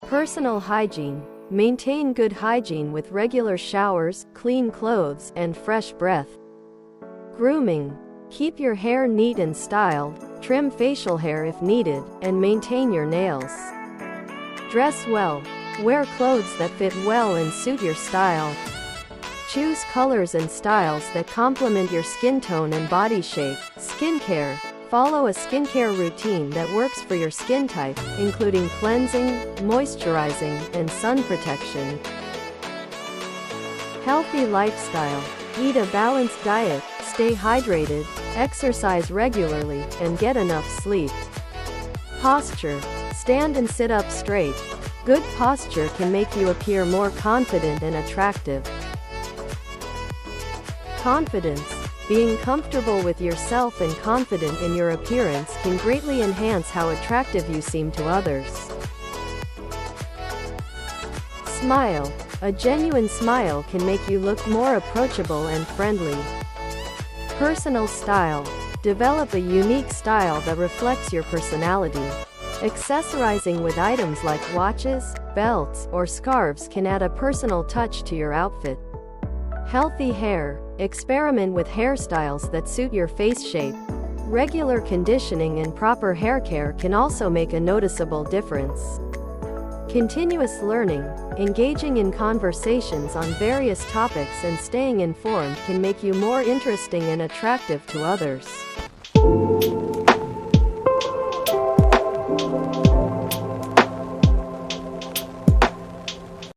Personal hygiene. Maintain good hygiene with regular showers, clean clothes, and fresh breath. Grooming. Keep your hair neat and styled, trim facial hair if needed, and maintain your nails. Dress well. Wear clothes that fit well and suit your style. Choose colors and styles that complement your skin tone and body shape. Skincare. Follow a skincare routine that works for your skin type, including cleansing, moisturizing, and sun protection. Healthy lifestyle. Eat a balanced diet, stay hydrated, exercise regularly, and get enough sleep. Posture. Stand and sit up straight. Good posture can make you appear more confident and attractive. Confidence. Being comfortable with yourself and confident in your appearance can greatly enhance how attractive you seem to others. Smile. A genuine smile can make you look more approachable and friendly. Personal style. Develop a unique style that reflects your personality. Accessorizing with items like watches, belts, or scarves can add a personal touch to your outfit. Healthy hair. Experiment with hairstyles that suit your face shape. Regular conditioning and proper hair care can also make a noticeable difference. Continuous learning. Engaging in conversations on various topics and staying informed can make you more interesting and attractive to others.